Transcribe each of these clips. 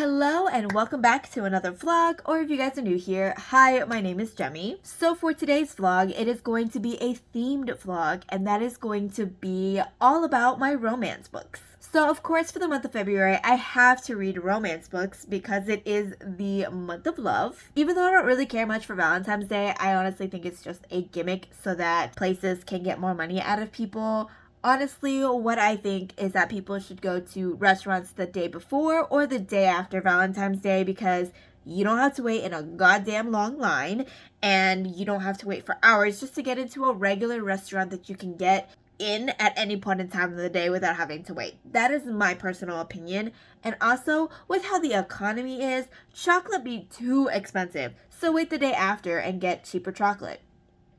Hello and welcome back to another vlog, or if you guys are new here, hi, my name is Jemmy. So for today's vlog, it is going to be a themed vlog, and that is going to be all about my romance books. So of course for the month of February, I have to read romance books because it is the month of love. Even though I don't really care much for Valentine's Day, I honestly think it's just a gimmick so that places can get more money out of people. Honestly, what I think is that people should go to restaurants the day before or the day after Valentine's Day because you don't have to wait in a goddamn long line and you don't have to wait for hours just to get into a regular restaurant that you can get in at any point in time of the day without having to wait. That is my personal opinion. And also, with how the economy is, chocolate be too expensive. So wait the day after and get cheaper chocolate.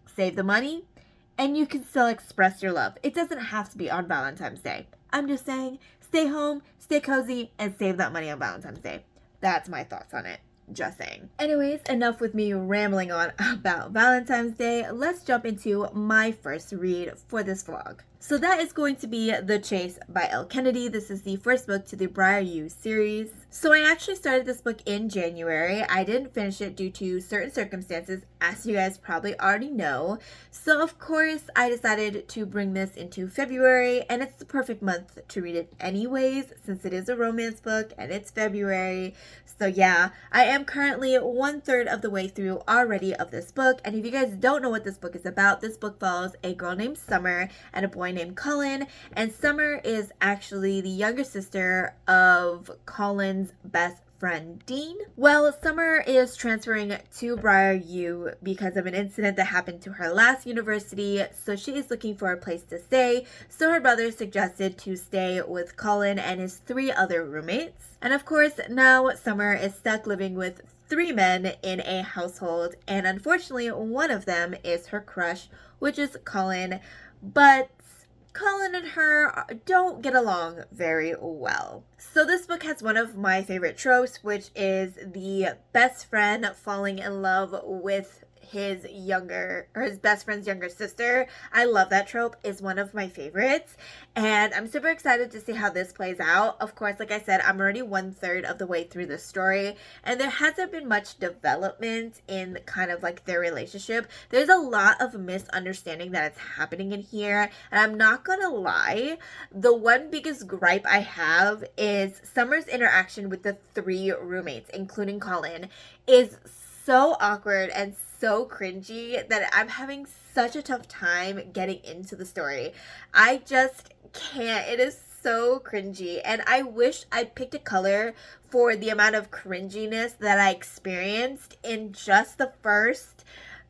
Save the money, and you can still express your love. It doesn't have to be on Valentine's Day. I'm just saying, stay home, stay cozy, and save that money on Valentine's Day. That's my thoughts on it. Just saying. Anyways, enough with me rambling on about Valentine's Day. Let's jump into my first read for this vlog. So that is going to be The Chase by Elle Kennedy. This is the first book to the Briar U series. So I actually started this book in January. I didn't finish it due to certain circumstances, as you guys probably already know. So of course, I decided to bring this into February, and it's the perfect month to read it anyways, since it is a romance book and it's February. So yeah, I am currently 1/3 of the way through already of this book. And if you guys don't know what this book is about, this book follows a girl named Summer and a boy named Cullen. And Summer is actually the younger sister of Cullen's best friend Dean. Well, Summer is transferring to Briar U because of an incident that happened to her last university, so she is looking for a place to stay. So her brother suggested to stay with Cullen and his 3 other roommates. And of course, now Summer is stuck living with 3 men in a household, and unfortunately one of them is her crush, which is Cullen. But Cullen and her don't get along very well. So this book has one of my favorite tropes, which is the best friend falling in love with his best friend's younger sister. I love that trope. It's one of my favorites, and I'm super excited to see how this plays out. Of course, like I said, I'm already 1/3 of the way through the story, and there hasn't been much development in kind of like their relationship. There's a lot of misunderstanding that is happening in here, and I'm not gonna lie, the one biggest gripe I have is Summer's interaction with the 3 roommates, including Cullen, is so awkward and so cringy that I'm having such a tough time getting into the story. I just can't. It is so cringy, and I wish I picked a color for the amount of cringiness that I experienced in just the first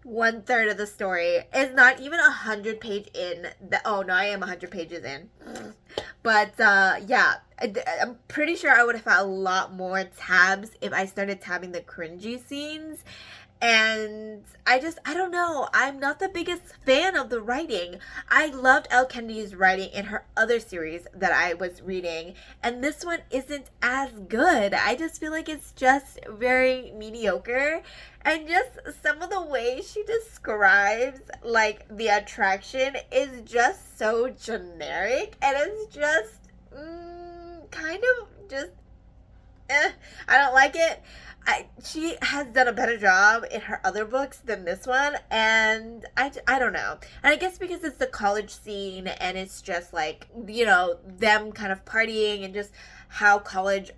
1/3 of the story. It's not even 100 page in. Oh no, I am 100 pages in. But yeah, I'm pretty sure I would have had a lot more tabs if I started tabbing the cringy scenes. And I don't know. I'm not the biggest fan of the writing. I loved Elle Kennedy's writing in her other series that I was reading, and this one isn't as good. I just feel like it's just very mediocre, and just some of the way she describes like the attraction is just so generic, and it's just kind of just I don't like it. She has done a better job in her other books than this one, and I don't know. And I guess because it's the college scene and it's just like, you know, them kind of partying and just how college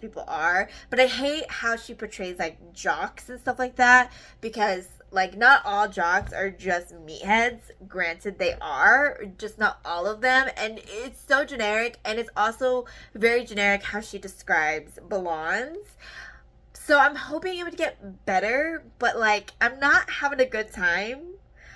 people are. But I hate how she portrays like jocks and stuff like that, because like not all jocks are just meatheads. Granted, they are, just not all of them. And it's so generic, and it's also very generic how she describes blondes. So I'm hoping it would get better, but like I'm not having a good time.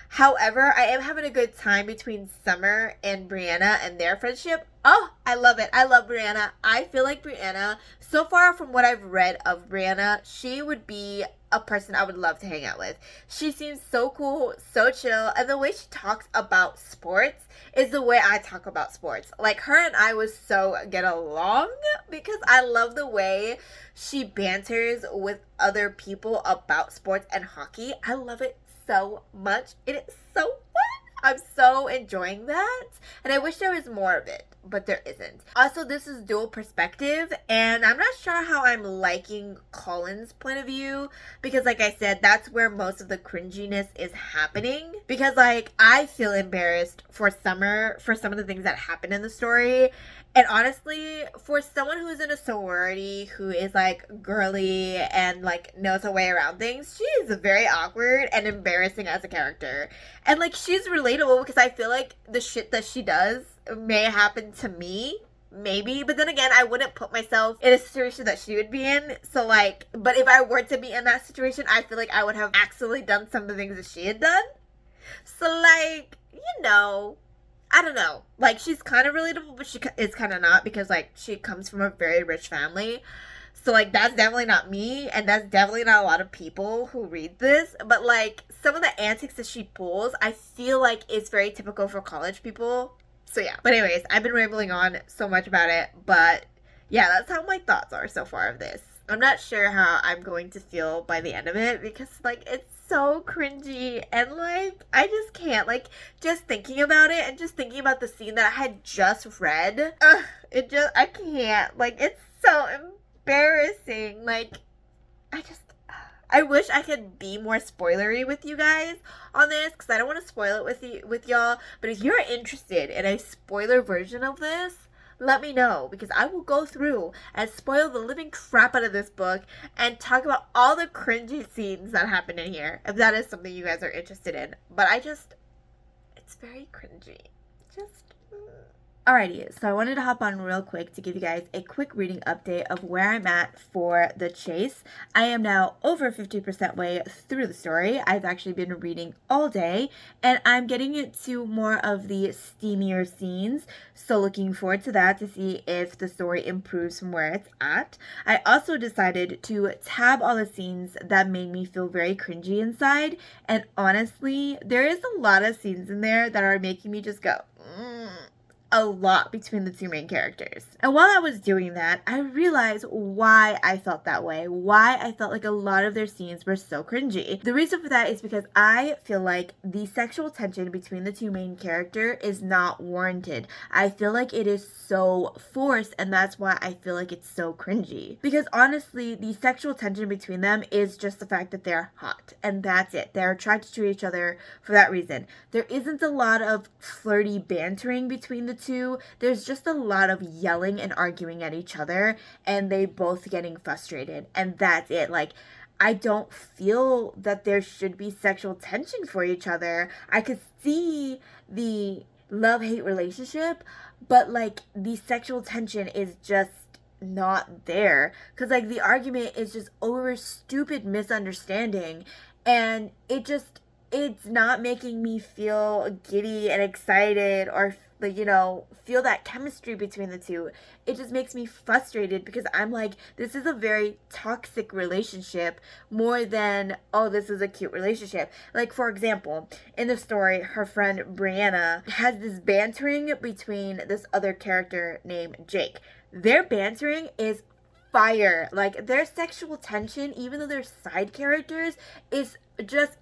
However, I am having a good time between Summer and Brianna and their friendship. Oh, I love it. I love Brianna. I feel like Brianna, so far from what I've read of Brianna, she would be a person I would love to hang out with. She seems so cool, so chill, and the way she talks about sports is the way I talk about sports. Like, her and I would so get along because I love the way she banters with other people about sports and hockey. I love it so much. It is so fun. I'm so enjoying that. And I wish there was more of it, but there isn't. Also, this is dual perspective, and I'm not sure how I'm liking Colin's point of view because, like I said, that's where most of the cringiness is happening. Because, like, I feel embarrassed for Summer for some of the things that happen in the story. And honestly, for someone who's in a sorority who is like girly and like knows her way around things, she is very awkward and embarrassing as a character. And like she's relatable because I feel like the shit that she does may happen to me. Maybe, but then again, I wouldn't put myself in a situation that she would be in. So, like, but if I were to be in that situation, I feel like I would have accidentally done some of the things that she had done. So, like, you know, I don't know. Like, she's kind of relatable, but she is kind of not because, like, she comes from a very rich family. So, like, that's definitely not me, and that's definitely not a lot of people who read this. But, like, some of the antics that she pulls, I feel like it's very typical for college people. So, yeah. But, anyways, I've been rambling on so much about it, but yeah, that's how my thoughts are so far of this. I'm not sure how I'm going to feel by the end of it because, like, it's so cringy and, like, I just can't. Like, just thinking about it and just thinking about the scene that I had just read, I can't. Like, it's so embarrassing. Like, I wish I could be more spoilery with you guys on this because I don't want to spoil it with y'all. But if you're interested in a spoiler version of this, let me know because I will go through and spoil the living crap out of this book and talk about all the cringy scenes that happen in here if that is something you guys are interested in. But it's very cringy. Alrighty, so I wanted to hop on real quick to give you guys a quick reading update of where I'm at for The Chase. I am now over 50% way through the story. I've actually been reading all day, and I'm getting into more of the steamier scenes, so looking forward to that to see if the story improves from where it's at. I also decided to tab all the scenes that made me feel very cringy inside, and honestly, there is a lot of scenes in there that are making me just go, a lot between the two main characters. And while I was doing that, I realized why I felt that way, why I felt like a lot of their scenes were so cringy. The reason for that is because I feel like the sexual tension between the two main characters is not warranted. I feel like it is so forced, and that's why I feel like it's so cringy. Because honestly, the sexual tension between them is just the fact that they're hot, and that's it. They're attracted to each other for that reason. There isn't a lot of flirty bantering between the two. There's just a lot of yelling and arguing at each other, and they both getting frustrated, and that's it. Like, I don't feel that there should be sexual tension for each other. I could see the love-hate relationship, but like the sexual tension is just not there because like the argument is just over stupid misunderstanding, and it's not making me feel giddy and excited or like, you know, feel that chemistry between the two. It just makes me frustrated because I'm like, this is a very toxic relationship more than, oh, this is a cute relationship. Like, for example, in the story, her friend Brianna has this bantering between this other character named Jake. Their bantering is fire. Like, their sexual tension, even though they're side characters, is just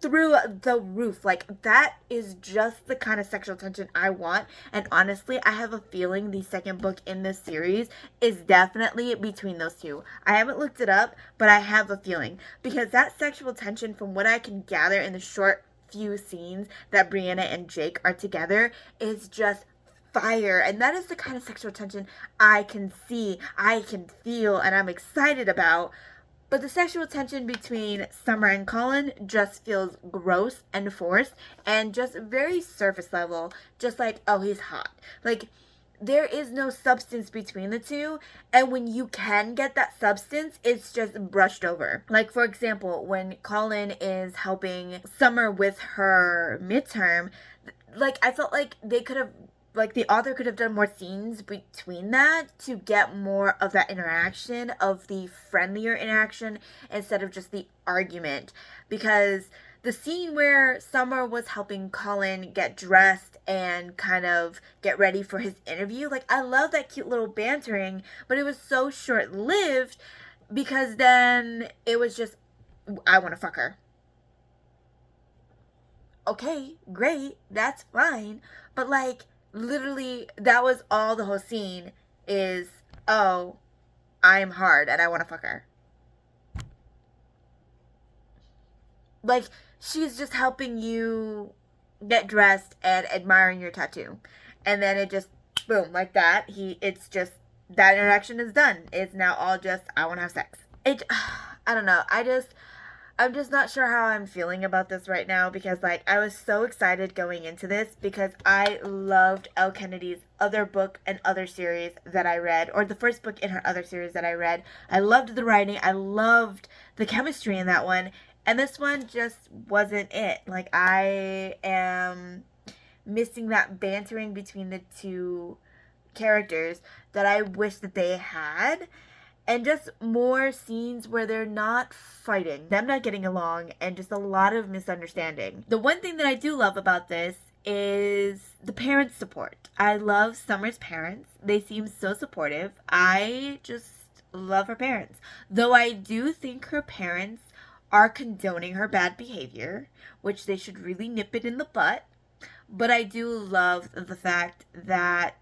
through the roof. Like, that is just the kind of sexual tension I want. And honestly, I have a feeling the second book in this series is definitely between those two. I haven't looked it up, but I have a feeling because that sexual tension, from what I can gather in the short few scenes that Brianna and Jake are together, is just fire. And that is the kind of sexual tension I can see, I can feel, and I'm excited about. But the sexual tension between Summer and Colin just feels gross and forced and just very surface level. Just like, oh, he's hot. Like, there is no substance between the two. And when you can get that substance, it's just brushed over. Like, for example, when Colin is helping Summer with her midterm, like, I felt like they could have, like, the author could have done more scenes between that to get more of that interaction, of the friendlier interaction, instead of just the argument. Because the scene where Summer was helping Colin get dressed and kind of get ready for his interview, like, I love that cute little bantering, but it was so short-lived because then it was just, I want to fuck her. okay, great, that's fine. But like, literally, that was all the whole scene is, oh, I'm hard and I want to fuck her. Like, she's just helping you get dressed and admiring your tattoo. And then it just, boom, like that. It's just, that interaction is done. It's now all just, I want to have sex. I don't know. I'm just not sure how I'm feeling about this right now because, like, I was so excited going into this because I loved Elle Kennedy's other book and other series that I read, or the first book in her other series that I read. I loved the writing. I loved the chemistry in that one. And this one just wasn't it. Like, I am missing that bantering between the two characters that I wish that they had. And just more scenes where they're not fighting, them not getting along, and just a lot of misunderstanding. The one thing that I do love about this is the parents' support. I love Summer's parents. They seem so supportive. I just love her parents. Though I do think her parents are condoning her bad behavior, which they should really nip it in the butt. But I do love the fact that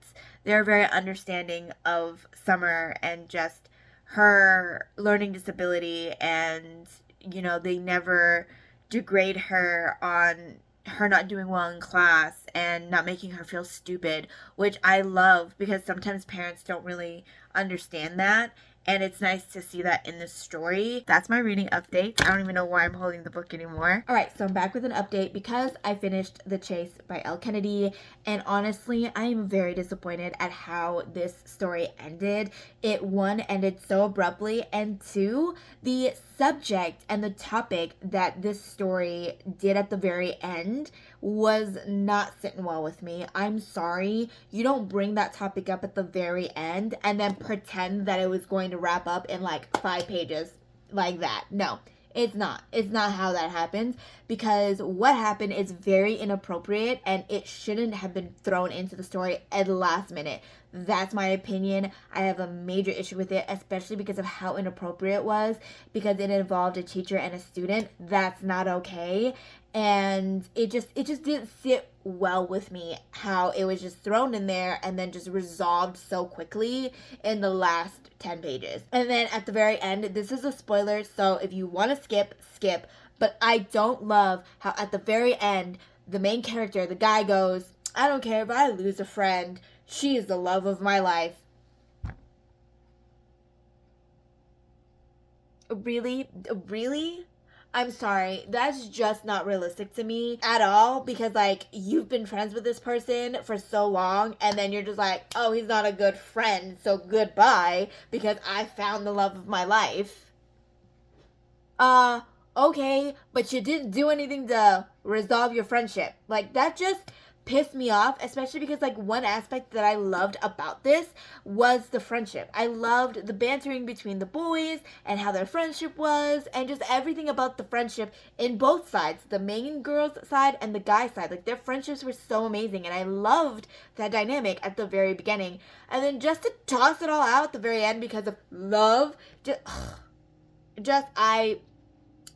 they're very understanding of Summer and just her learning disability, and they never degrade her on her not doing well in class and not making her feel stupid, which I love because sometimes parents don't really understand that. And it's nice to see that in this story. That's my reading update. I don't even know why I'm holding the book anymore. All right, so I'm back with an update because I finished The Chase by Elle Kennedy. And honestly, I am very disappointed at how this story ended. It, one, ended so abruptly. And two, the subject and the topic that this story did at the very end was not sitting well with me. I'm sorry. You don't bring that topic up at the very end and then pretend that it was going to wrap up in like 5 pages like that. No, it's not. It's not how that happens, because what happened is very inappropriate and it shouldn't have been thrown into the story at the last minute. That's my opinion. I have a major issue with it, especially because of how inappropriate it was, because it involved a teacher and a student. That's not okay. And it just didn't sit well with me how it was just thrown in there and then just resolved so quickly in the last 10 pages. And then at the very end, this is a spoiler, so if you want to skip. But I don't love how at the very end, the main character, the guy goes, I don't care if I lose a friend. She is the love of my life. Really? Really? I'm sorry, that's just not realistic to me at all, because like, you've been friends with this person for so long and then you're just like, oh, he's not a good friend, so goodbye because I found the love of my life. Okay, but you didn't do anything to resolve your friendship. Like, that just pissed me off, especially because like one aspect that I loved about this was the friendship. I loved the bantering between the boys and how their friendship was, and just everything about the friendship in both sides, the main girl's side and the guy's side. Like, their friendships were so amazing and I loved that dynamic at the very beginning. And then just to toss it all out at the very end because of love,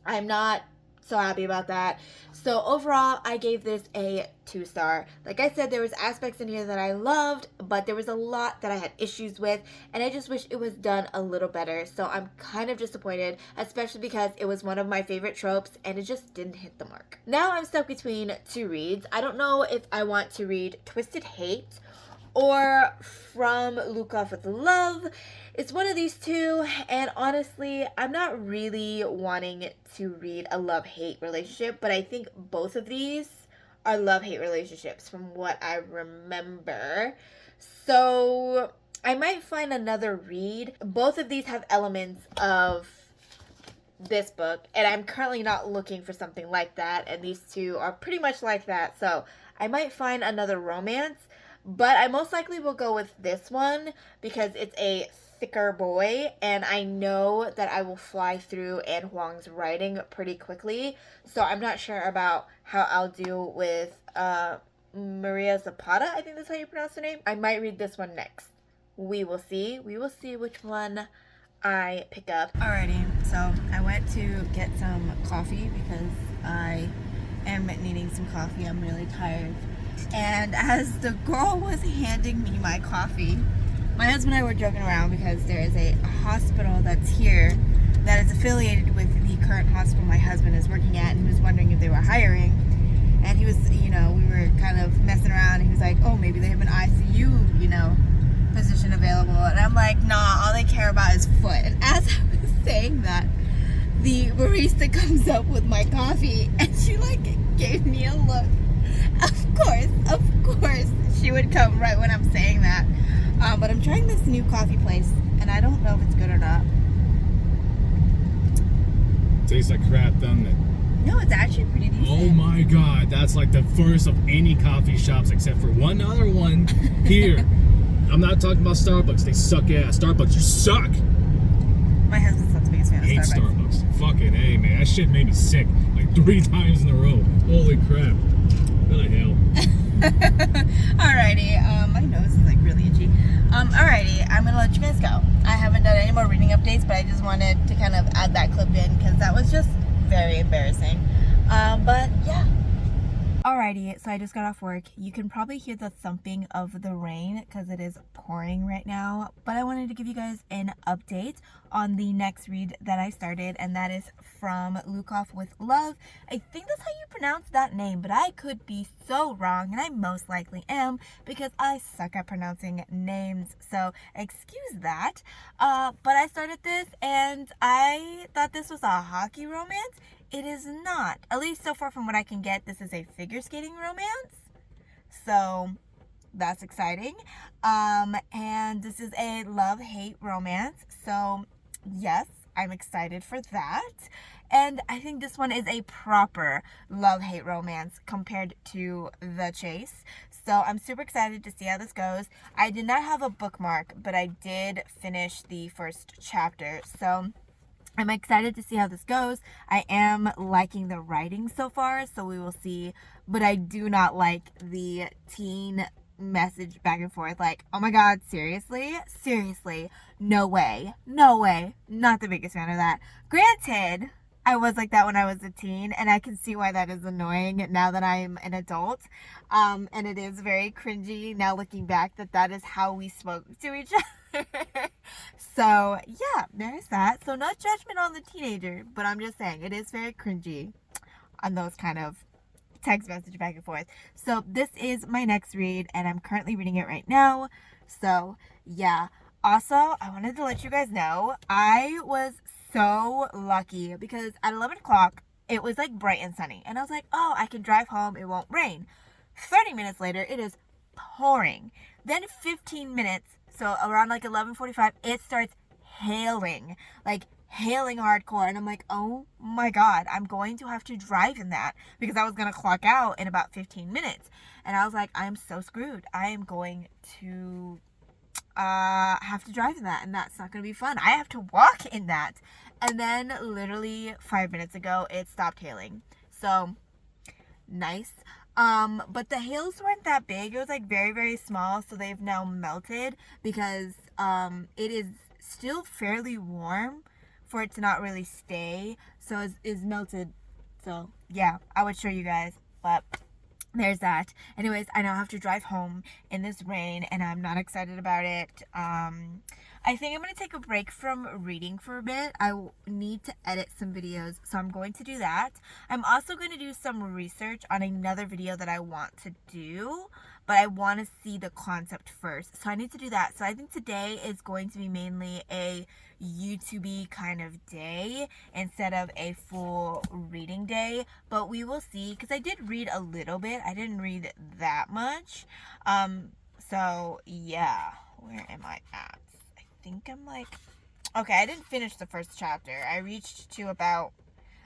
I'm not so happy about that. So overall, I gave this a 2-star. Like I said, there was aspects in here that I loved, but there was a lot that I had issues with, and I just wish it was done a little better. So I'm kind of disappointed, especially because it was one of my favorite tropes and it just didn't hit the mark. Now I'm stuck between 2 reads. I don't know if I want to read Twisted Hate or From Lukov with Love. It's one of these two, and honestly, I'm not really wanting to read a love-hate relationship, but I think both of these are love-hate relationships from what I remember. So I might find another read. Both of these have elements of this book, and I'm currently not looking for something like that, and these two are pretty much like that, so I might find another romance. But I most likely will go with this one because it's a thicker boy, and I know that I will fly through Anne Huang's writing pretty quickly. So I'm not sure about how I'll do with Maria Zapata. I think that's how you pronounce her name. I might read this one next. We will see. We will see which one I pick up. Alrighty, so I went to get some coffee because I am needing some coffee. I'm really tired. And as the girl was handing me my coffee, my husband and I were joking around because there is a hospital that's here that is affiliated with the current hospital my husband is working at, and he was wondering if they were hiring. And he was, we were kind of messing around, and he was like, oh, maybe they have an ICU, position available. And I'm like, nah, all they care about is foot. And as I was saying that, the barista comes up with my coffee, and she gave me a look. Of course, she would come right when I'm saying that. But I'm trying this new coffee place, and I don't know if it's good or not. Tastes like crap, doesn't it? No, it's actually pretty decent. Oh my god, that's like the first of any coffee shops except for one other one here. I'm not talking about Starbucks. They suck ass. Starbucks, you suck. My husband's not the biggest fan of Hate Starbucks. Fucking A, man. That shit made me sick like 3 times in a row. Holy crap. What the hell? Alrighty, my nose is really itchy. Alrighty, I'm gonna let you guys go. I haven't done any more reading updates, but I just wanted to kind of add that clip in because that was just very embarrassing. But yeah. Alrighty, so I just got off work. You can probably hear the thumping of the rain because it is pouring right now. But I wanted to give you guys an update on the next read that I started, and that is from Lukov with Love. I think that's how you pronounce that name, but I could be so wrong, and I most likely am because I suck at pronouncing names. So excuse that. But I started this, and I thought this was a hockey romance. It is not. At least so far from what I can get, this is a figure skating romance. So that's exciting. And this is a love-hate romance. So yes, I'm excited for that. And I think this one is a proper love-hate romance compared to The Chase. So I'm super excited to see how this goes. I did not have a bookmark, but I did finish the first chapter. So I'm excited to see how this goes. I am liking the writing so far, so we will see. But I do not like the teen message back and forth. Like, oh my god, seriously? Seriously. No way. No way. Not the biggest fan of that. Granted, I was like that when I was a teen, and I can see why that is annoying now that I'm an adult. And it is very cringy now looking back that is how we spoke to each other. So yeah, there's that. So not judgment on the teenager, but I'm just saying it is very cringy on those kind of text message back and forth. So this is my next read, and I'm currently reading it right now. So yeah. Also, I wanted to let you guys know I was so lucky because at 11 o'clock it was bright and sunny, and I was like, oh, I can drive home, it won't rain. 30 minutes later it is pouring. Then 15 minutes, so around 11:45, it starts hailing, hailing hardcore, and I'm like, oh my god, I'm going to have to drive in that because I was gonna clock out in about 15 minutes, and I was like, I am so screwed. I am going to have to drive in that, and that's not gonna be fun. I have to walk in that. And then literally 5 minutes ago it stopped hailing, so nice. But the hails weren't that big. It was very, very small, so they've now melted because it is still fairly warm for it to not really stay, so it's melted. So yeah, I would show you guys, but there's that. Anyways, I now have to drive home in this rain, and I'm not excited about it. I think I'm going to take a break from reading for a bit. I need to edit some videos, so I'm going to do that. I'm also going to do some research on another video that I want to do, but I want to see the concept first, so I need to do that. So I think today is going to be mainly a YouTube-y kind of day instead of a full reading day, but we will see, because I did read a little bit. I didn't read that much. So yeah, where am I at? I think I'm okay, I didn't finish the first chapter. I reached to about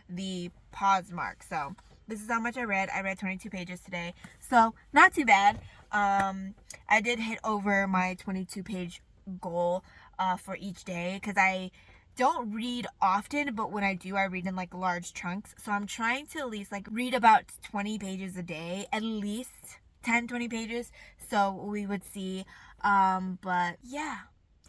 the pause mark, so this is how much I read. I read 22 pages today, so not too bad. I did hit over my 22 page goal for each day, because I don't read often, but when I do, I read in large chunks. So I'm trying to at least read about 20 pages a day, at least 10-20 pages, so we would see. But yeah,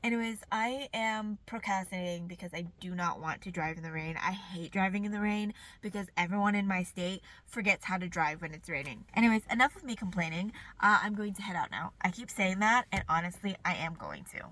Anyways, I am procrastinating because I do not want to drive in the rain. I hate driving in the rain because everyone in my state forgets how to drive when it's raining. Anyways, enough of me complaining. I'm going to head out now. I keep saying that, and honestly, I am going to.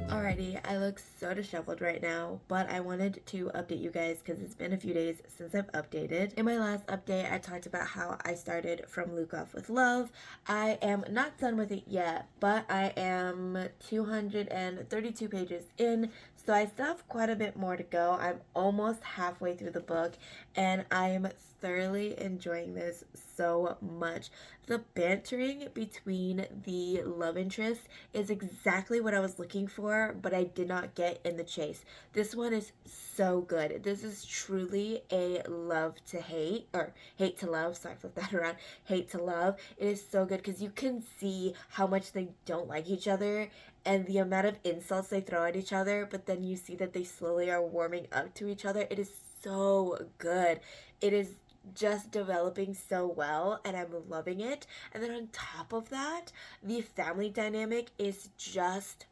Alrighty, I look so disheveled right now, but I wanted to update you guys because it's been a few days since I've updated. In my last update, I talked about how I started From Luke Off with Love. I am not done with it yet, but I am 232 pages in, so I still have quite a bit more to go. I'm almost halfway through the book, and I am thoroughly enjoying this so much. The bantering between the love interests is exactly what I was looking for, but I did not get in the chase. This one is so good. This is truly a love to hate, or hate to love. Sorry, flip that around. Hate to love. It is so good because you can see how much they don't like each other and the amount of insults they throw at each other, but then you see that they slowly are warming up to each other. It is so good. It is just developing so well, and I'm loving it. And then on top of that, the family dynamic is just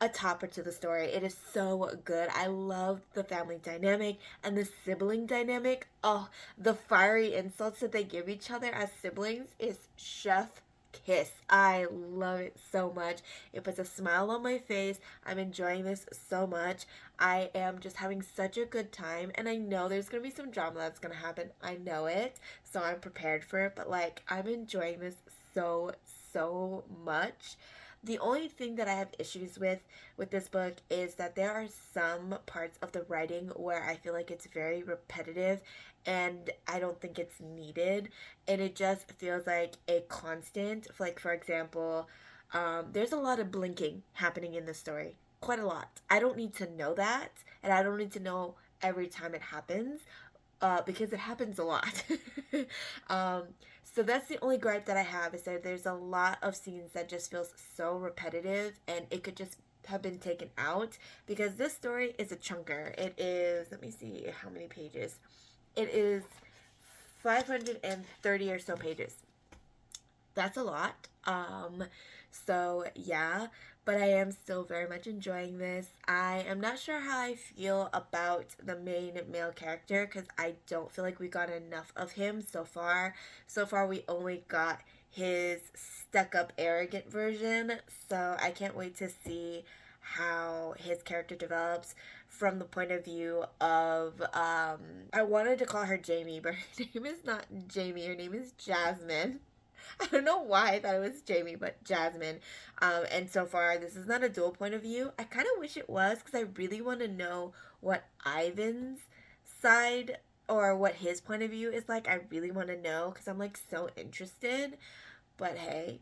a topper to the story. It is so good. I love the family dynamic and the sibling dynamic. Oh, the fiery insults that they give each other as siblings is chef kiss. I love it so much. It puts a smile on my face. I'm enjoying this so much. I am just having such a good time, and I know there's gonna be some drama that's gonna happen. I know it, so I'm prepared for it, but like, I'm enjoying this so much. The only thing that I have issues with this book is that there are some parts of the writing where I feel like it's very repetitive and I don't think it's needed, and it just feels like a constant. Like, for example, there's a lot of blinking happening in the story, quite a lot. I don't need to know that, and I don't need to know every time it happens, because it happens a lot. um, so that's the only gripe that I have, is that there's a lot of scenes that just feels so repetitive, and it could just have been taken out, because this story is a chunker. It is, let me see how many pages. It is 530 or so pages. That's a lot. So yeah, but I am still very much enjoying this. I am not sure how I feel about the main male character because I don't feel like we got enough of him so far. So far, we only got his stuck up, arrogant version. So I can't wait to see how his character develops from the point of view of I wanted to call her Jamie, but her name is not Jamie, her name is Jasmine. I don't know why I thought it was Jamie, but Jasmine. And so far, this is not a dual point of view. I kind of wish it was, because I really want to know what Ivan's side or what his point of view is like. I really want to know because I'm like so interested. But hey,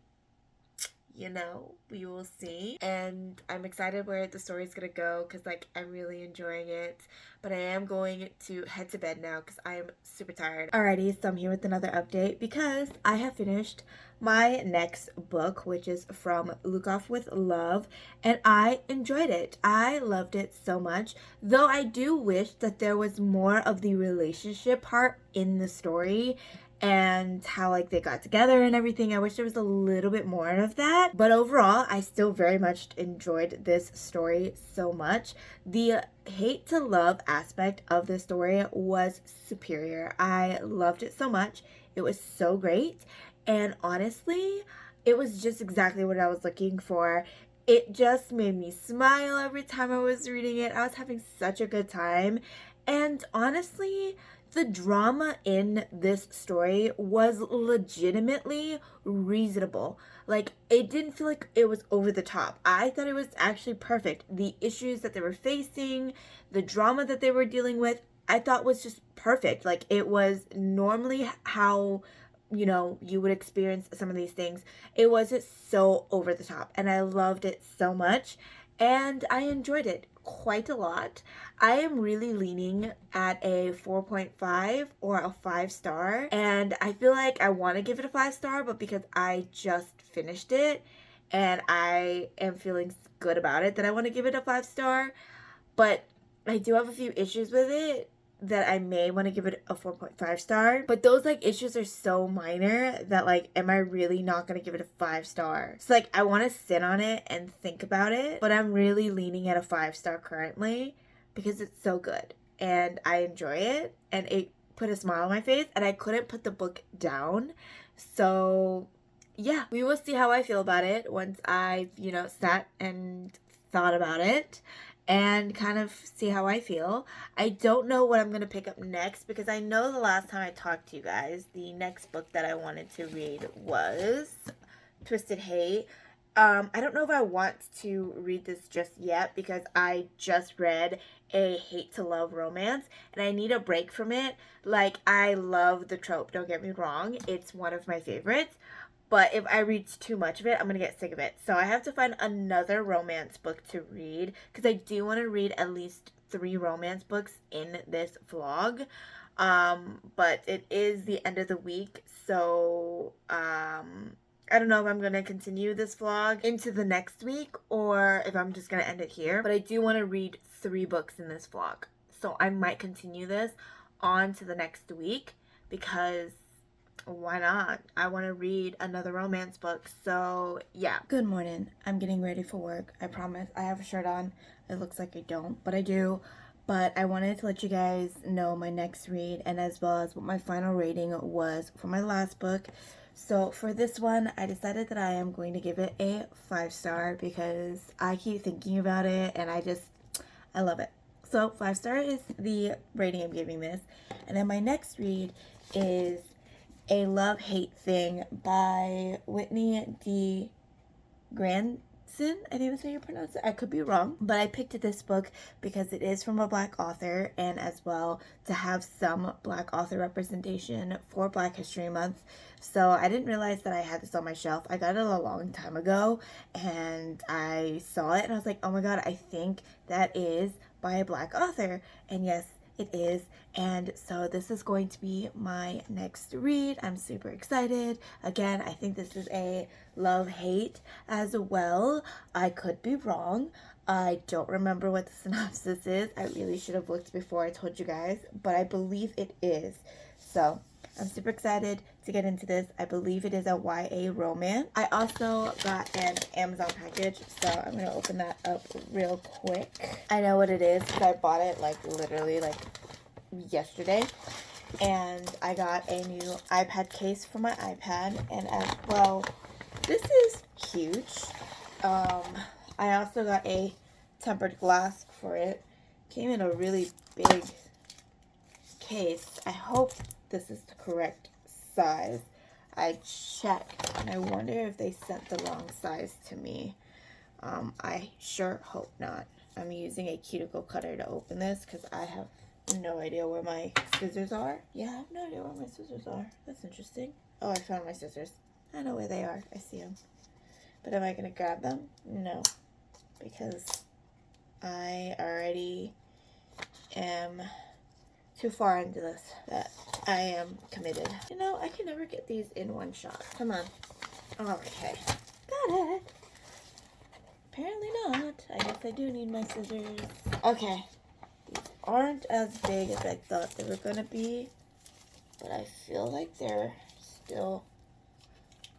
you know, we will see. And I'm excited where the story's gonna go because like I'm really enjoying it. But I am going to head to bed now because I am super tired. Alrighty, so I'm here with another update because I have finished my next book, which is From Luke Off with Love, and I enjoyed it. I loved it so much, though I do wish that there was more of the relationship part in the story and how like they got together and everything. I wish there was a little bit more of that, but overall I still very much enjoyed this story so much. The hate to love aspect of the story was superior. I loved it so much. It was so great, and honestly it was just exactly what I was looking for. It just made me smile every time I was reading it. I was having such a good time, and honestly the drama in this story was legitimately reasonable. Like, it didn't feel like it was over the top. I thought it was actually perfect. The issues that they were facing, the drama that they were dealing with, I thought was just perfect. Like, it was normally how, you know, you would experience some of these things. It wasn't so over the top, and I loved it so much. and I enjoyed it quite a lot. I am really leaning at a 4.5 or a 5 star, and I feel like I want to give it a 5 star, but because I just finished it and I am feeling good about it, that I want to give it a 5 star. But I do have a few issues with it that I may want to give it a 4.5 star. But those like issues are so minor that like, am I really not going to give it a 5 star? So like, I want to sit on it and think about it, but I'm really leaning at a 5 star currently because it's so good and I enjoy it and it put a smile on my face and I couldn't put the book down. So yeah, we will see how I feel about it once I've, sat and thought about it and kind of see how I feel. I don't know what I'm going to pick up next because I know the last time I talked to you guys, the next book that I wanted to read was Twisted Hate. I don't know if I want to read this just yet because I just read a hate to love romance and I need a break from it. Like, I love the trope, don't get me wrong. It's one of my favorites. But if I read too much of it, I'm going to get sick of it. So I have to find another romance book to read because I do want to read at least 3 romance books in this vlog. But it is the end of the week, so I don't know if I'm going to continue this vlog into the next week or if I'm just going to end it here. But I do want to read 3 books in this vlog. So I might continue this on to the next week because why not? I want to read another romance book. So yeah. Good morning. I'm getting ready for work. I promise. I have a shirt on. It looks like I don't, but I do. But I wanted to let you guys know my next read and as well as what my final rating was for my last book. So for this one, I decided that I am going to give it a 5 star because I keep thinking about it and I love it. So 5 star is the rating I'm giving this. And then my next read is A Love-Hate Thing by Whitney D. Granson. I think that's how you pronounce it. I could be wrong. But I picked this book because it is from a Black author and as well to have some Black author representation for Black History Month. So I didn't realize that I had this on my shelf. I got it a long time ago and I saw it and I was like, oh my god, I think that is by a Black author. And yes, it is. And so this is going to be my next read. I'm super excited. Again, I think this is a love-hate as well. I could be wrong. I don't remember what the synopsis is. I really should have looked before I told you guys, but I believe it is. So I'm super excited to get into this. I believe it is a YA romance. I also got an Amazon package, so I'm going to open that up real quick. I know what it is because I bought it literally yesterday. And I got a new iPad case for my iPad. And as well, this is huge. I also got a tempered glass for it. Came in a really big case. I hope this is the correct size. I checked and I wonder if they sent the wrong size to me. I sure hope not. I'm using a cuticle cutter to open this because I have no idea where my scissors are. Yeah, I have no idea where my scissors are. That's interesting. Oh, I found my scissors. I know where they are. I see them. But am I going to grab them? No. Because I already am too far into this that I am committed. You know, I can never get these in one shot. Come on. Okay. Got it. Apparently not. I guess I do need my scissors. Okay. These aren't as big as I thought they were going to be. But I feel like they're still...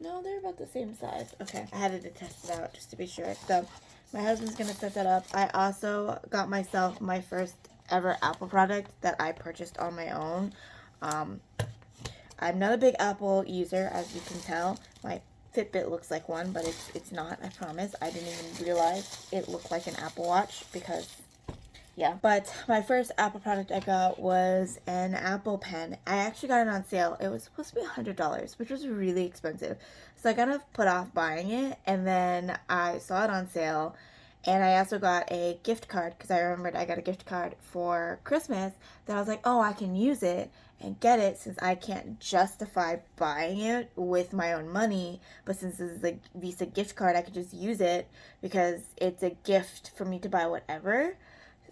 No, they're about the same size. Okay. I had to test it out just to be sure. So, my husband's going to set that up. I also got myself my first ever Apple product that I purchased on my own. I'm not a big Apple user, as you can tell. My Fitbit looks like one, but it's not, I promise. I didn't even realize it looked like an Apple Watch because, yeah. But my first Apple product I got was an Apple Pen. I actually got it on sale. It was supposed to be $100, which was really expensive. So I kind of put off buying it, and then I saw it on sale, And I also got a gift card because I remembered I got a gift card for Christmas that I was like, oh, I can use it and get it since I can't justify buying it with my own money. But since this is a Visa gift card, I could just use it because it's a gift for me to buy whatever.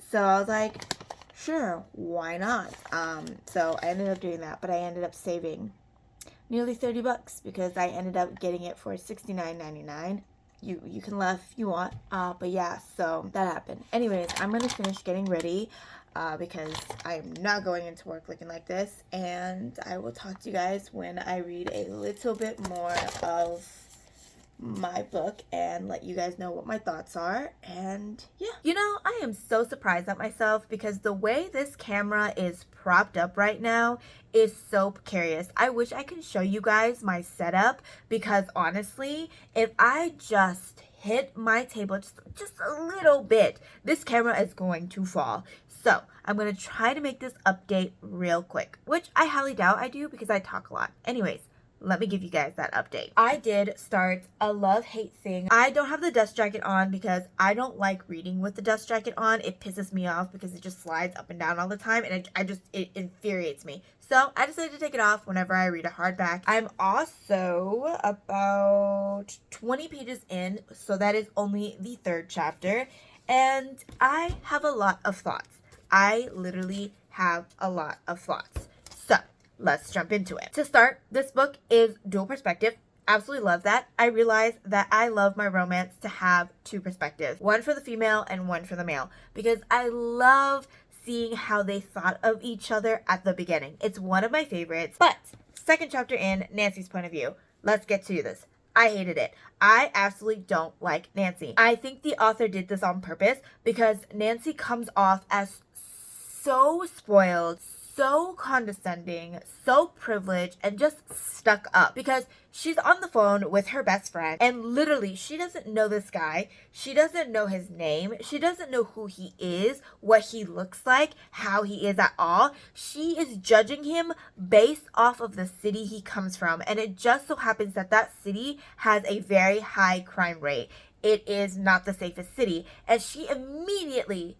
So I was like, sure, why not? So I ended up doing that, but I ended up saving nearly $30 because I ended up getting it for $69.99. You can laugh if you want, but yeah, so that happened. Anyways, I'm gonna finish getting ready because I'm not going into work looking like this, and I will talk to you guys when I read a little bit more of my book and let you guys know what my thoughts are. And yeah, you know, I am so surprised at myself because the way this camera is propped up right now is so precarious. I wish I could show you guys my setup because honestly, if I just hit my table just a little bit, this camera is going to fall. So I'm going to try to make this update real quick, which I highly doubt I do because I talk a lot. Anyways, let me give you guys that update. I did start a love-hate thing. I don't have the dust jacket on because I don't like reading with the dust jacket on. It pisses me off because it just slides up and down all the time, and it infuriates me. So I decided to take it off whenever I read a hardback. I'm also about 20 pages in, so that is only the 3rd chapter, and I have a lot of thoughts. I literally have a lot of thoughts. So let's jump into it. To start, this book is dual perspective. Absolutely love that. I realized that I love my romance to have 2 perspectives, one for the female and one for the male, because I love seeing how they thought of each other at the beginning. It's one of my favorites. But 2nd chapter in, Nancy's point of view. Let's get to this. I hated it. I absolutely don't like Nancy. I think the author did this on purpose because Nancy comes off as so spoiled, so condescending, so privileged, and just stuck up because she's on the phone with her best friend and literally she doesn't know this guy. She doesn't know his name. She doesn't know who he is, what he looks like, how he is at all. She is judging him based off of the city he comes from, and it just so happens that that city has a very high crime rate. It is not the safest city, and she immediately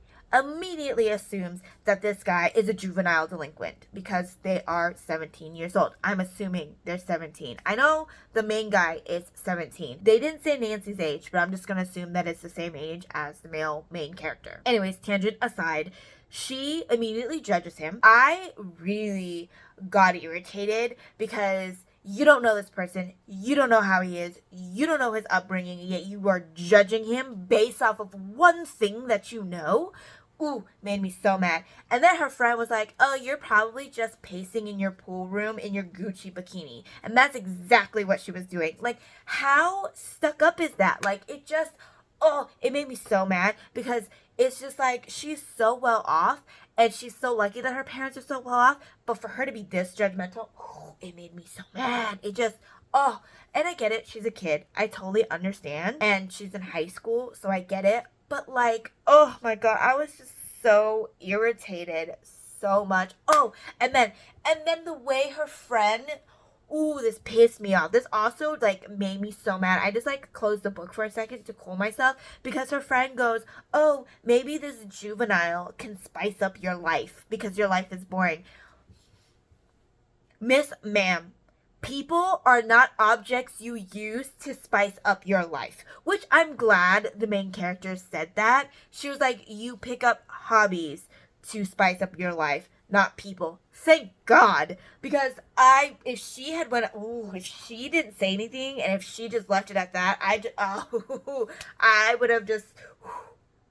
assumes that this guy is a juvenile delinquent because they are 17 years old. I'm assuming they're 17. I know the main guy is 17. They didn't say Nancy's age, but I'm just going to assume that it's the same age as the male main character. Anyways, tangent aside, she immediately judges him. I really got irritated because you don't know this person. You don't know how he is. You don't know his upbringing, yet you are judging him based off of one thing that you know. Ooh, made me so mad. And then her friend was like, oh, you're probably just pacing in your pool room in your Gucci bikini. And that's exactly what she was doing. Like, how stuck up is that? Like, it just, oh, it made me so mad because it's just like she's so well off and she's so lucky that her parents are so well off. But for her to be this judgmental, oh, it made me so mad. It just, oh, and I get it. She's a kid. I totally understand. And she's in high school, so I get it. But like, oh my God, I was just so irritated so much. Oh, and then the way her friend, ooh, this pissed me off. This also like made me so mad. I just like closed the book for a second to cool myself because her friend goes, oh, maybe this juvenile can spice up your life because your life is boring. Miss Ma'am, people are not objects you use to spice up your life, which I'm glad the main character said that. She was like, you pick up hobbies to spice up your life, not people. Thank God, because if she didn't say anything and if she just left it at that, I would have just,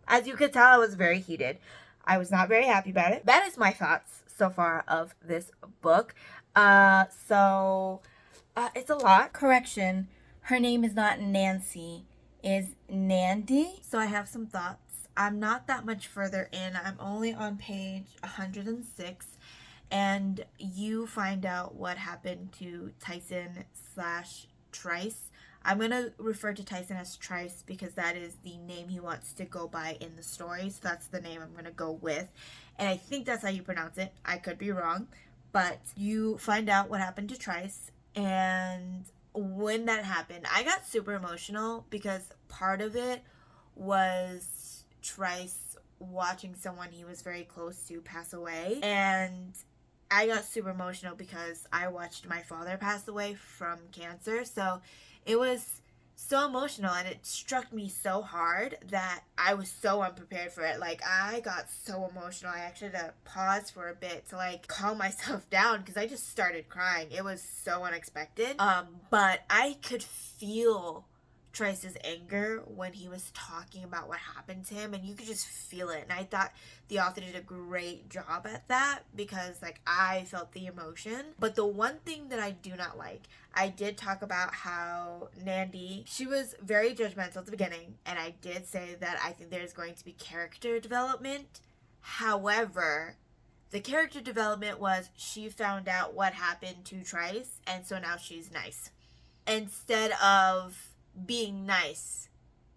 as you could tell, I was very heated. I was not very happy about it. That is my thoughts so far of this book. It's a lot. Correction, her name is not Nancy, is Nandy. So I have some thoughts. I'm not that much further in. I'm only on page 106, and you find out what happened to Tyson / Trice. I'm going to refer to Tyson as Trice because that is the name he wants to go by in the story. So that's the name I'm going to go with. And I think that's how you pronounce it. I could be wrong. But you find out what happened to Trice, and when that happened, I got super emotional because part of it was Trice watching someone he was very close to pass away. And I got super emotional because I watched my father pass away from cancer. So it was so emotional, and it struck me so hard that I was so unprepared for it. Like, I got so emotional. I actually had to pause for a bit to like calm myself down because I just started crying. It was so unexpected. But I could feel Trice's anger when he was talking about what happened to him, and you could just feel it. And I thought the author did a great job at that because like I felt the emotion. But the one thing that I do not like, I did talk about how Nandi, she was very judgmental at the beginning, and I did say that I think there's going to be character development. However, the character development was she found out what happened to Trice, and so now she's nice instead of being nice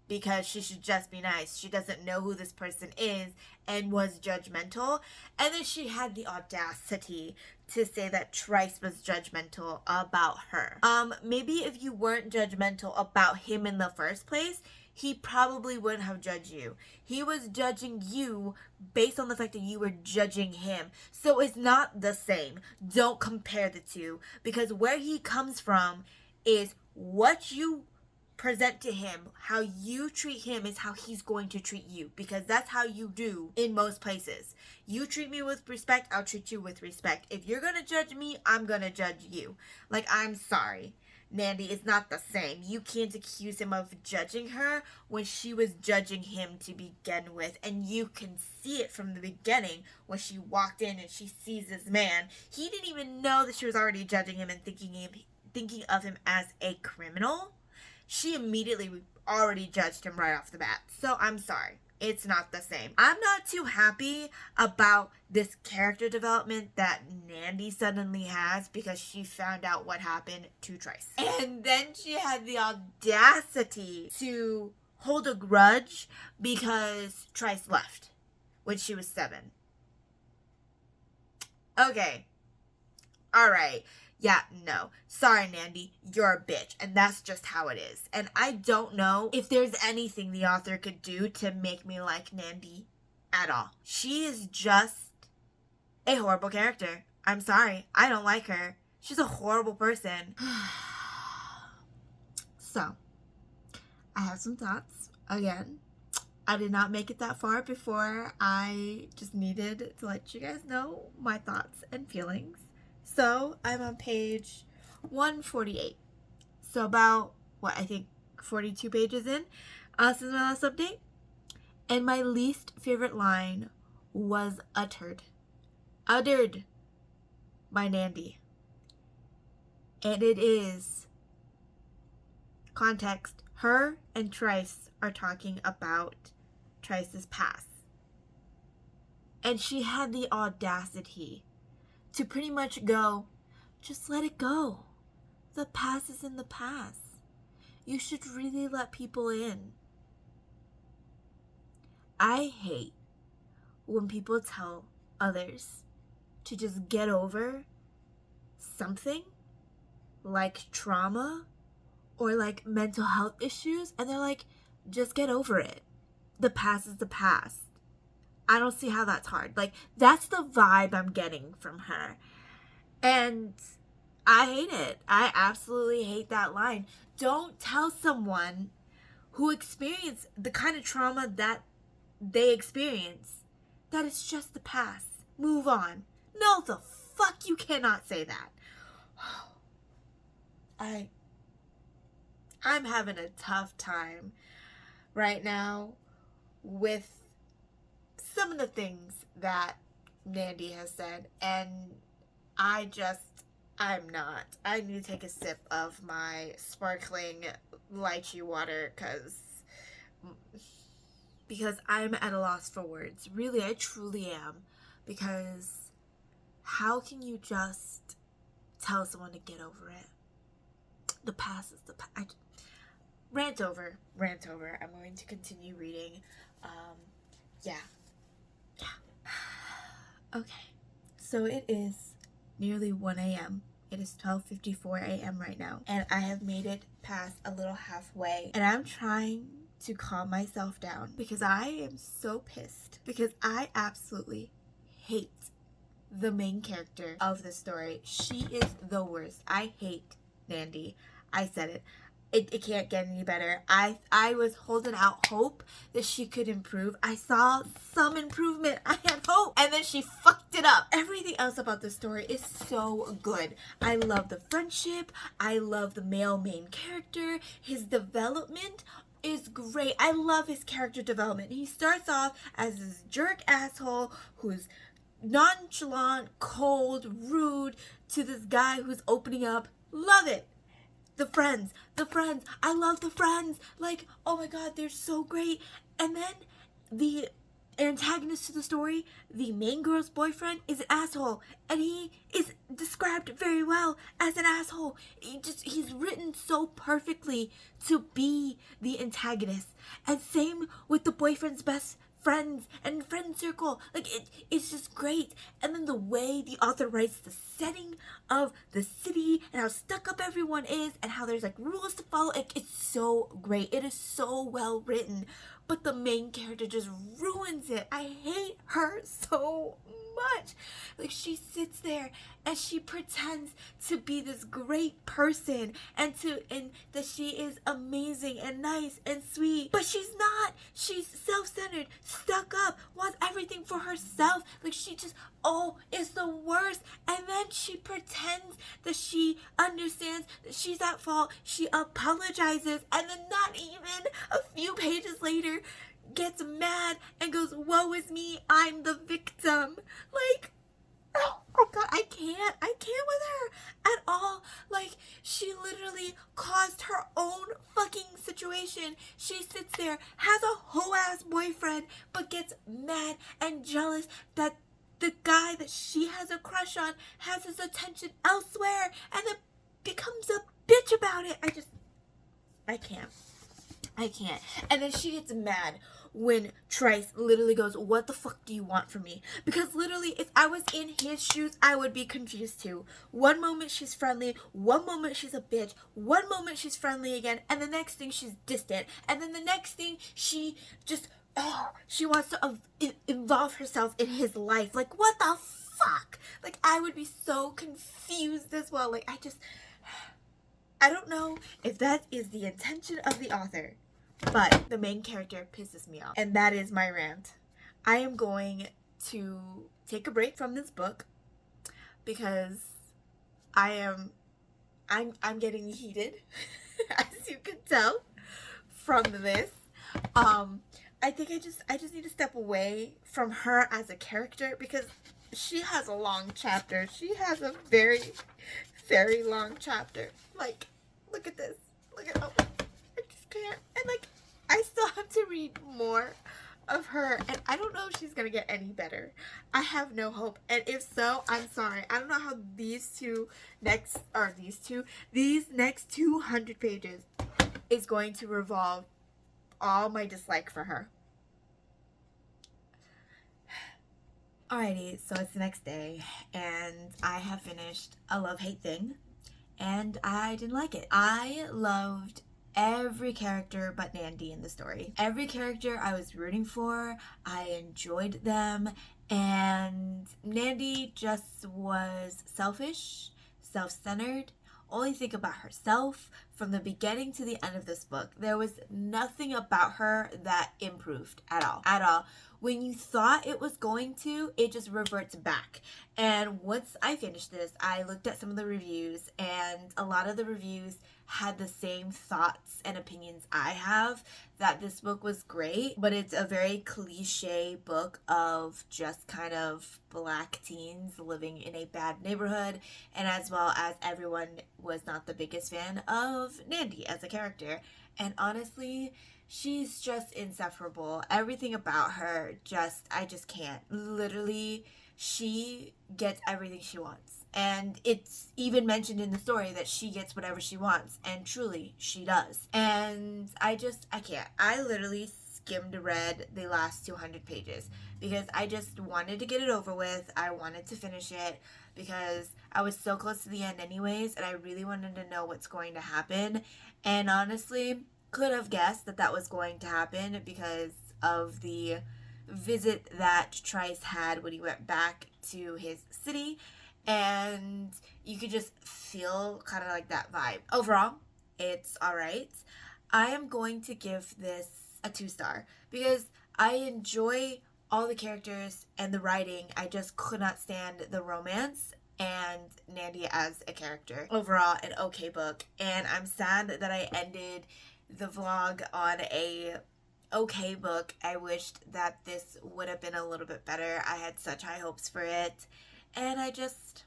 because she should just be nice. She doesn't know who this person is and was judgmental. And then she had the audacity to say that Trice was judgmental about her. Maybe if you weren't judgmental about him in the first place, he probably wouldn't have judged you. He was judging you based on the fact that you were judging him. So it's not the same. Don't compare the two, because where he comes from is what you present to him. How you treat him is how he's going to treat you, because that's how you do in most places. You treat me with respect, I'll treat you with respect. If you're gonna judge me, I'm gonna judge you. Like, I'm sorry, Nandi, it's not the same. You can't accuse him of judging her when she was judging him to begin with, and you can see it from the beginning when she walked in and she sees this man. He didn't even know that she was already judging him and thinking of him as a criminal. She immediately already judged him right off the bat. So I'm sorry. It's not the same. I'm not too happy about this character development that Nandi suddenly has because she found out what happened to Trice. And then she had the audacity to hold a grudge because Trice left when she was 7. Okay. Alright. Yeah, no. Sorry, Nandi. You're a bitch. And that's just how it is. And I don't know if there's anything the author could do to make me like Nandi at all. She is just a horrible character. I'm sorry. I don't like her. She's a horrible person. So, I have some thoughts. Again, I did not make it that far before. I just needed to let you guys know my thoughts and feelings. So, I'm on page 148. So, about, I think 42 pages in since my last update. And my least favorite line was uttered by Nandi. And it is, context, her and Trice are talking about Trice's past. And she had the audacity to pretty much go, just let it go. The past is in the past. You should really let people in. I hate when people tell others to just get over something like trauma or like mental health issues, and they're like, just get over it. The past is the past. I don't see how that's hard. Like, that's the vibe I'm getting from her. And I hate it. I absolutely hate that line. Don't tell someone who experienced the kind of trauma that they experience that it's just the past. Move on. No, the fuck, you cannot say that. I'm having a tough time right now with some of the things that Nandi has said, and I'm not. I need to take a sip of my sparkling lychee water because I'm at a loss for words. Really, I truly am. Because how can you just tell someone to get over it? The past is the past. Rant over. I'm going to continue reading. Yeah. Okay. So it is nearly 1 a.m. It is 12:54 a.m. right now. And I have made it past a little halfway. And I'm trying to calm myself down because I am so pissed because I absolutely hate the main character of the story. She is the worst. I hate Nandi. I said it. It can't get any better. I was holding out hope that she could improve. I saw some improvement. I had hope. And then she fucked it up. Everything else about the story is so good. I love the friendship. I love the male main character. His development is great. I love his character development. He starts off as this jerk asshole who's nonchalant, cold, rude to this guy who's opening up. Love it. The friends. I love the friends. Like, oh my god, they're so great. And then the antagonist to the story, the main girl's boyfriend, is an asshole. And he is described very well as an asshole. He's written so perfectly to be the antagonist. And same with the boyfriend's best friends and friend circle. Like, it's just great. And then the way the author writes the setting of the city and how stuck up everyone is and how there's like rules to follow, it's so great. It is so well written, but the main character just ruins it. I hate her so much. Like, she sits there and she pretends to be this great person and that she is amazing and nice and sweet, but she's not. She's self-centered, stuck up, wants everything for herself. Like, she just, it's the worst. And then she pretends that she understands that she's at fault. She apologizes, and then not even a few pages later gets mad and goes, woe is me, I'm the victim. Like, oh god, I can't with her at all. Like, she literally caused her own fucking situation. She sits there, has a whole ass boyfriend, but gets mad and jealous that the guy that she has a crush on has his attention elsewhere, and then becomes a bitch about it. I can't. And then she gets mad when Trice literally goes, what the fuck do you want from me? Because literally, if I was in his shoes, I would be confused too. One moment she's friendly, one moment she's a bitch, one moment she's friendly again, and the next thing she's distant, and then the next thing she just, she wants to involve herself in his life. Like, what the fuck? Like, I would be so confused as well. Like, I don't know if that is the intention of the author, but the main character pisses me off. And that is my rant. I am going to take a break from this book because I'm getting heated, as you can tell from this. I think I just need to step away from her as a character because she has a long chapter. She has a very, very long chapter. Like, look at this. Look at, I just can't. And like, I still have to read more of her, and I don't know if she's gonna get any better. I have no hope, and if so, I'm sorry. I don't know how these next 200 pages is going to revolve all my dislike for her. Alrighty, so it's the next day, and I have finished A Love-Hate Thing, and I didn't like it. I loved every character but Nandi in the story. Every character I was rooting for, I enjoyed them, and Nandi just was selfish, self-centered, only think about herself from the beginning to the end of this book. There was nothing about her that improved at all. When you thought it was going to, it just reverts back. And once I finished this, I looked at some of the reviews, and a lot of the reviews had the same thoughts and opinions I have, that this book was great, but it's a very cliche book of just kind of black teens living in a bad neighborhood, and as well as everyone was not the biggest fan of Nandi as a character. And honestly, she's just insufferable. Everything about her, I just can't. Literally, she gets everything she wants. And it's even mentioned in the story that she gets whatever she wants. And truly, she does. And I can't. I literally read the last 200 pages because I just wanted to get it over with. I wanted to finish it because I was so close to the end anyways, and I really wanted to know what's going to happen. And honestly, could have guessed that that was going to happen because of the visit that Trice had when he went back to his city, and you could just feel kind of like that vibe. Overall, it's alright. I am going to give this a 2-star because I enjoy all the characters and the writing. I just could not stand the romance and Nandi as a character. Overall, an okay book, and I'm sad that I ended the vlog on a okay book. I wished that this would have been a little bit better. I had such high hopes for it, and it just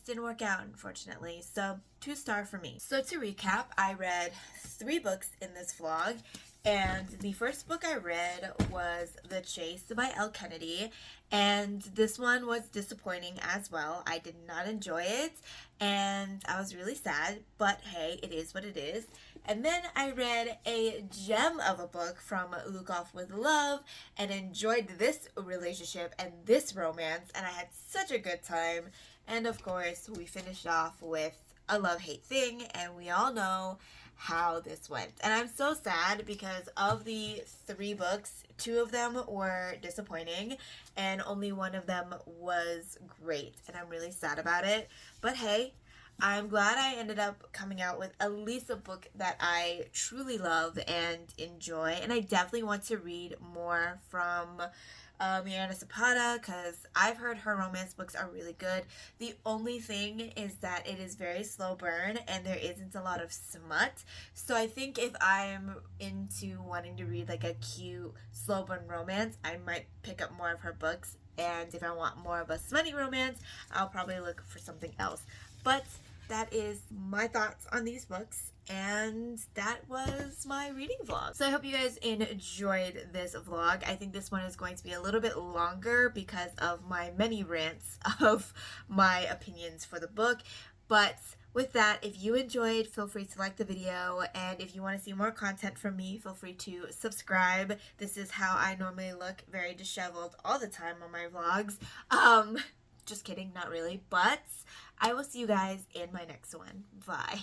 didn't work out, unfortunately. So 2-star for me. So to recap, I read 3 books in this vlog, and the first book I read was The Chase by Elle Kennedy, and this one was disappointing as well. I did not enjoy it, and I was really sad, but hey, it is what it is. And then I read a gem of a book from Luke Off with Love and enjoyed this relationship and this romance, and I had such a good time. And of course, we finished off with a love-hate thing, and we all know how this went. And I'm so sad because of the 3 books, 2 of them were disappointing and only 1 of them was great, and I'm really sad about it. But hey, I'm glad I ended up coming out with at least a book that I truly love and enjoy, and I definitely want to read more from Miranda Zapata because I've heard her romance books are really good. The only thing is that it is very slow burn and there isn't a lot of smut. So I think if I'm into wanting to read like a cute slow burn romance, I might pick up more of her books. And if I want more of a smutty romance, I'll probably look for something else. But that is my thoughts on these books, and that was my reading vlog. So I hope you guys enjoyed this vlog. I think this one is going to be a little bit longer because of my many rants of my opinions for the book. But with that, if you enjoyed, feel free to like the video, and if you want to see more content from me, feel free to subscribe. This is how I normally look, very disheveled all the time on my vlogs. Just kidding, not really, but I will see you guys in my next one. Bye.